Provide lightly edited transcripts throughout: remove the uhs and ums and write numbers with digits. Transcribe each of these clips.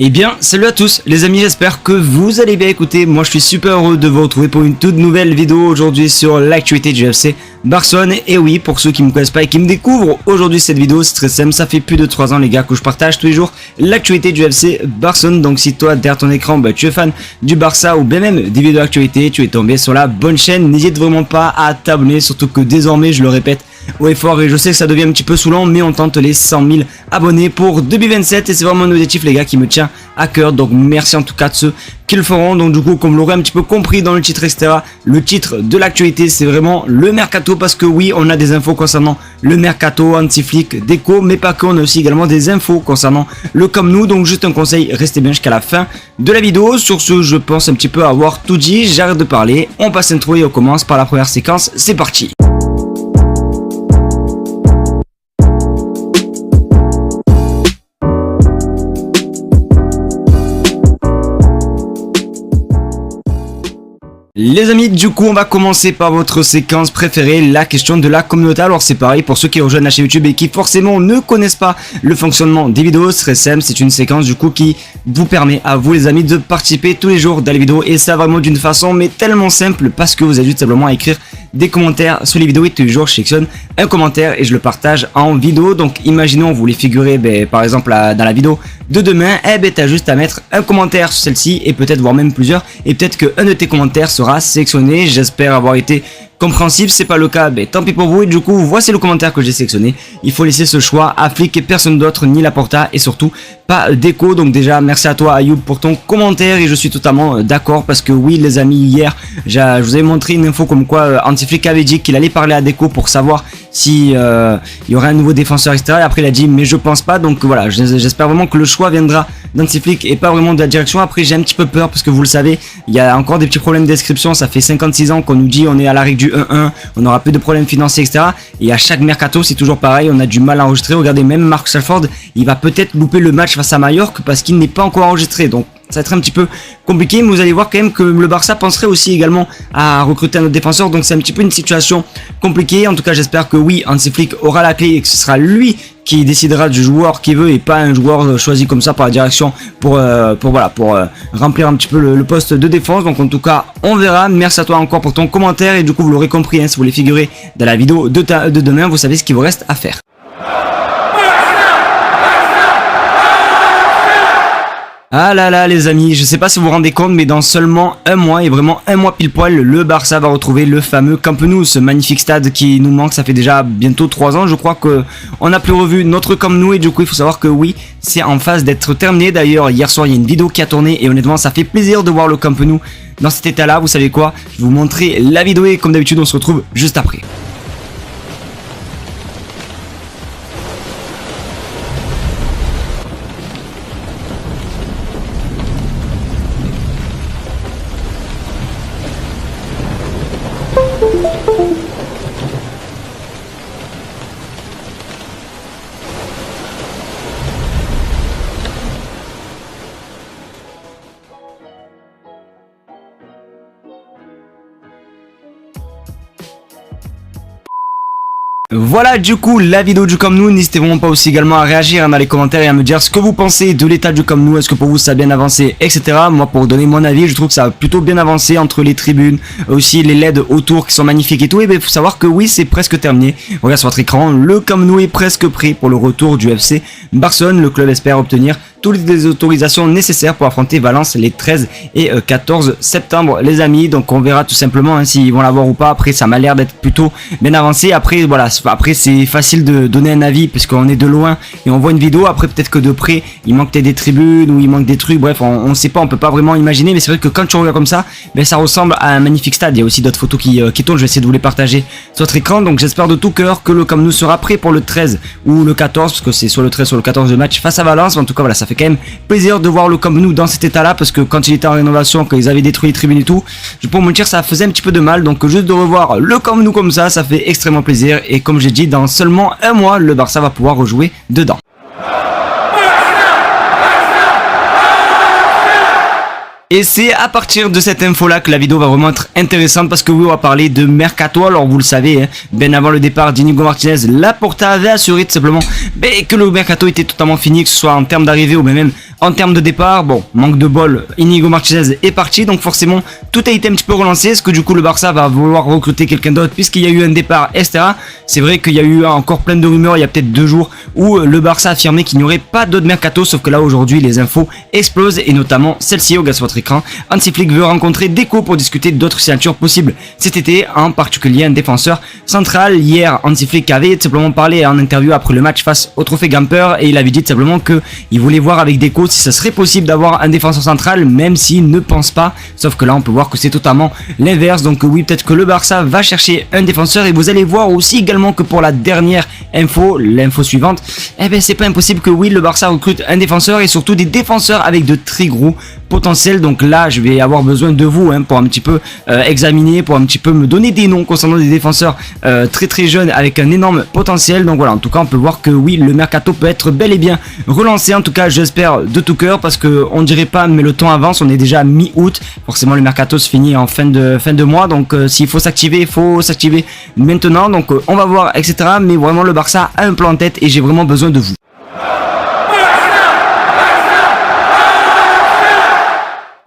Eh bien, salut à tous les amis, j'espère que vous allez bien. Écoutez, moi je suis super heureux de vous retrouver pour une toute nouvelle vidéo aujourd'hui sur l'actualité du FC Barcelone. Et oui, pour ceux qui me connaissent pas et qui me découvrent, aujourd'hui cette vidéo c'est très simple, ça fait plus de 3 ans les gars que je partage tous les jours l'actualité du FC Barcelone. Donc si toi derrière ton écran tu es fan du Barça ou bien même des vidéos d'actualité, tu es tombé sur la bonne chaîne, n'hésite vraiment pas à t'abonner, surtout que désormais, je le répète haut et fort, et je sais que ça devient un petit peu saoulant, mais on tente les 100 000 abonnés pour 2027 et c'est vraiment un objectif les gars qui me tient à cœur. Donc merci en tout cas de ceux qui le feront. Donc du coup, comme vous l'aurez un petit peu compris dans le titre etc, le titre de l'actualité c'est vraiment le mercato, parce que oui, on a des infos concernant le mercato, anti-flic, déco, mais pas que, on a aussi également des infos concernant le Camp Nou. Donc juste un conseil, restez bien jusqu'à la fin de la vidéo. Sur ce, je pense un petit peu avoir tout dit, j'arrête de parler, on passe l'intro et on commence par la première séquence, c'est parti. Les amis, du coup on va commencer par votre séquence préférée, la question de la communauté. Alors c'est pareil pour ceux qui rejoignent la chaîne YouTube et qui forcément ne connaissent pas le fonctionnement des vidéos, c'est très simple, c'est une séquence du coup qui vous permet à vous les amis de participer tous les jours dans les vidéos, et ça vraiment d'une façon mais tellement simple, parce que vous avez juste simplement à écrire des commentaires sur les vidéos et tous les jours je sélectionne un commentaire et je le partage en vidéo. Donc imaginons vous voulez figurer par exemple dans la vidéo de demain, t'as juste à mettre un commentaire sur celle-ci et peut-être voire même plusieurs, et peut-être qu'un de tes commentaires sera sélectionné. J'espère avoir été compréhensible, c'est pas le cas, tant pis pour vous. Et du coup, voici le commentaire que j'ai sélectionné. Il faut laisser ce choix à Flick et personne d'autre, ni Laporta, et surtout pas déco. Donc déjà, merci à toi Ayoub pour ton commentaire, et je suis totalement d'accord, parce que oui les amis, hier je vous avais montré une info comme quoi Anti-Flick avait dit qu'il allait parler à déco pour savoir si il y aurait un nouveau défenseur etc. Et après il a dit mais je pense pas. Donc voilà, j'espère vraiment que le choix viendra d'Anti-Flick et pas vraiment de la direction. Après j'ai un petit peu peur parce que vous le savez, il y a encore des petits problèmes de description. Ça fait 56 ans qu'on nous dit on est à la règle du 1-1, on n'aura plus de problèmes financiers etc. Et à chaque mercato c'est toujours pareil, on a du mal à enregistrer. Regardez, même Marcus Rashford, il va peut-être louper le match face à Mallorca parce qu'il n'est pas encore enregistré. Donc ça va être un petit peu compliqué, mais vous allez voir quand même que le Barça penserait aussi également à recruter un autre défenseur. Donc c'est un petit peu une situation compliquée. En tout cas j'espère que oui, Hansi Flick aura la clé et que ce sera lui qui décidera du joueur qu'il veut et pas un joueur choisi comme ça par la direction pour remplir un petit peu le poste de défense. Donc en tout cas on verra. Merci à toi encore pour ton commentaire, et du coup vous l'aurez compris, si vous voulez figurer dans la vidéo de demain, vous savez ce qu'il vous reste à faire. Ah là là les amis, je sais pas si vous vous rendez compte, mais dans seulement un mois, et vraiment un mois pile poil, le Barça va retrouver le fameux Camp Nou, ce magnifique stade qui nous manque. Ça fait déjà bientôt 3 ans je crois que on n'a plus revu notre Camp Nou, et du coup il faut savoir que oui, c'est en phase d'être terminé. D'ailleurs hier soir il y a une vidéo qui a tourné, et honnêtement ça fait plaisir de voir le Camp Nou dans cet état là. Vous savez quoi, je vais vous montrer la vidéo et comme d'habitude on se retrouve juste après. Voilà du coup la vidéo du Camp Nou. N'hésitez vraiment pas aussi également à réagir dans les commentaires et à me dire ce que vous pensez de l'état du Camp Nou. Est-ce que pour vous ça a bien avancé etc. Moi pour donner mon avis, je trouve que ça a plutôt bien avancé entre les tribunes, aussi les LED autour qui sont magnifiques et tout. Et il faut savoir que oui, c'est presque terminé. Regarde sur votre écran, le Camp Nou est presque prêt pour le retour du FC Barcelone. Le club espère obtenir toutes les autorisations nécessaires pour affronter Valence les 13 et 14 septembre les amis. Donc on verra tout simplement s'ils vont l'avoir ou pas. Après ça m'a l'air d'être plutôt bien avancé. Après voilà, après c'est facile de donner un avis parce qu'on est de loin et on voit une vidéo. Après peut-être que de près il manque des tribunes ou il manque des trucs, bref on sait pas, on peut pas vraiment imaginer. Mais c'est vrai que quand tu regardes comme ça, ça ressemble à un magnifique stade. Il y a aussi d'autres photos qui tournent, je vais essayer de vous les partager sur votre écran. Donc j'espère de tout cœur que le Camp Nou sera prêt pour le 13 ou le 14, parce que c'est soit le 13 soit le 14 de match face à Valence. En tout cas voilà, ça fait quand même plaisir de voir le Camp Nou dans cet état là, parce que quand il était en rénovation, quand ils avaient détruit les tribunes et tout, je peux me dire ça faisait un petit peu de mal. Donc juste de revoir le Camp Nou comme ça fait extrêmement plaisir. Et comme j'ai dit, dans seulement un mois le Barça va pouvoir rejouer dedans. Et c'est à partir de cette info là que la vidéo va vraiment être intéressante, parce que oui, on va parler de mercato. Alors vous le savez, bien avant le départ d'Inigo Martinez, Laporta avait assuré tout simplement que le mercato était totalement fini, que ce soit en termes d'arrivée ou même En termes de départ, bon, manque de bol, Inigo Martinez est parti, donc forcément tout a été un petit peu relancé. Est-ce que du coup le Barça va vouloir recruter quelqu'un d'autre puisqu'il y a eu un départ, etc. C'est vrai qu'il y a eu encore plein de rumeurs il y a peut-être 2 jours où le Barça affirmait qu'il n'y aurait pas d'autre mercato, sauf que là aujourd'hui les infos explosent et notamment celle-ci, regarde sur votre écran. Hansi Flick veut rencontrer Deco pour discuter d'autres signatures possibles cet été, en particulier un défenseur central. Hier, Hansi Flick avait tout simplement parlé en interview après le match face au Trophée Gamper et il avait dit tout simplement qu'il voulait voir avec Deco si ça serait possible d'avoir un défenseur central, même s'il ne pense pas. Sauf que là on peut voir que c'est totalement l'inverse. Donc oui, peut-être que le Barça va chercher un défenseur et vous allez voir aussi également que pour la dernière info, l'info suivante, eh ben c'est pas impossible que oui, le Barça recrute un défenseur et surtout des défenseurs avec de très gros potentiel. Donc là je vais avoir besoin de vous pour un petit peu examiner, pour un petit peu me donner des noms concernant des défenseurs très jeunes avec un énorme potentiel. Donc voilà, en tout cas on peut voir que oui, le mercato peut être bel et bien relancé. En tout cas j'espère de tout cœur, parce que on dirait pas mais le temps avance, on est déjà mi-août, forcément le mercato se finit en fin de mois, donc s'il faut s'activer, il faut s'activer maintenant. Donc on va voir, etc. Mais vraiment le Barça a un plan en tête et j'ai vraiment besoin de vous.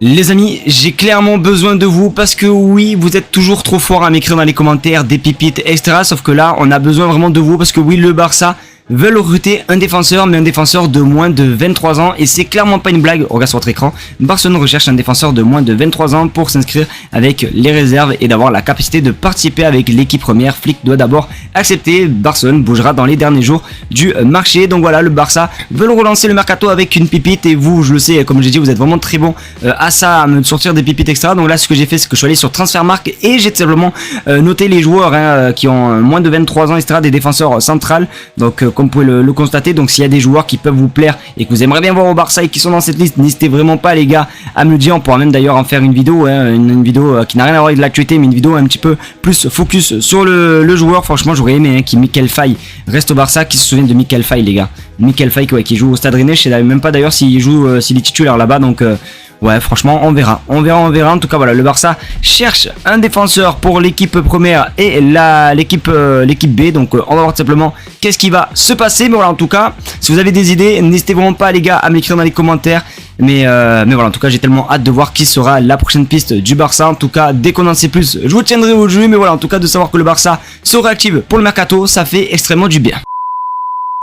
Les amis, j'ai clairement besoin de vous parce que oui, vous êtes toujours trop forts à m'écrire dans les commentaires des pépites, etc. Sauf que là, on a besoin vraiment de vous parce que oui, le Barça veulent recruter un défenseur, mais un défenseur de moins de 23 ans, et c'est clairement pas une blague. Regarde sur votre écran, Barcelone recherche un défenseur de moins de 23 ans pour s'inscrire avec les réserves et d'avoir la capacité de participer avec l'équipe première. Flick doit d'abord accepter, Barcelone bougera dans les derniers jours du marché. Donc voilà, le Barça veut relancer le mercato avec une pipite, et vous, je le sais, comme j'ai dit, vous êtes vraiment très bon à ça, à me sortir des pipites extra. Donc là, ce que j'ai fait, c'est que je suis allé sur Transfermarkt et j'ai simplement noté les joueurs qui ont moins de 23 ans, etc., des défenseurs centrales. Donc comme vous pouvez le constater, donc s'il y a des joueurs qui peuvent vous plaire et que vous aimeriez bien voir au Barça et qui sont dans cette liste, n'hésitez vraiment pas les gars à me le dire. On pourra même d'ailleurs en faire une vidéo, une vidéo qui n'a rien à voir avec l'actualité, mais une vidéo un petit peu plus focus sur le joueur. Franchement j'aurais aimé qui Michael Faye reste au Barça. Qui se souvient de Michael Faye les gars? Michael Faye qui joue au Stade Rennais, je sais même pas d'ailleurs s'il joue, s'il est titulaire là-bas, donc ouais, franchement, on verra. En tout cas, voilà, le Barça cherche un défenseur pour l'équipe première et l'équipe B. Donc, on va voir tout simplement qu'est-ce qui va se passer. Mais voilà, en tout cas, si vous avez des idées, n'hésitez vraiment pas, les gars, à m'écrire dans les commentaires. Mais voilà, en tout cas, j'ai tellement hâte de voir qui sera la prochaine piste du Barça. En tout cas, dès qu'on en sait plus, je vous tiendrai au jus. Mais voilà, en tout cas, de savoir que le Barça se réactive pour le mercato, ça fait extrêmement du bien.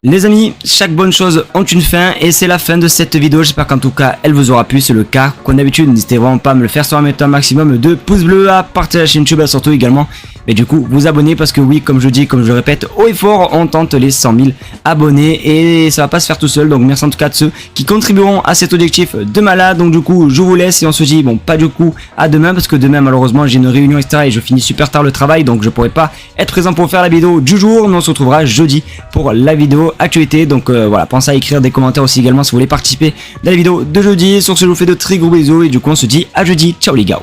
Les amis, chaque bonne chose ont une fin et c'est la fin de cette vidéo. J'espère qu'en tout cas elle vous aura plu. C'est le cas comme d'habitude, n'hésitez vraiment pas à me le faire, soit à mettre un maximum de pouces bleus, à partager la chaîne YouTube, surtout également, mais du coup vous abonner, parce que oui, comme je dis, comme je le répète haut et fort, on tente les 100 000 abonnés et ça va pas se faire tout seul. Donc merci en tout cas de ceux qui contribueront à cet objectif de malade. Donc du coup je vous laisse et on se dit bon, pas du coup à demain, parce que demain malheureusement j'ai une réunion etc et je finis super tard le travail, donc je pourrai pas être présent pour faire la vidéo du jour, mais on se retrouvera jeudi pour la vidéo actualité. Donc voilà, pensez à écrire des commentaires aussi également si vous voulez participer dans la vidéo de jeudi. Sur ce, je vous fais de très gros bisous et du coup on se dit à jeudi. Ciao les gars.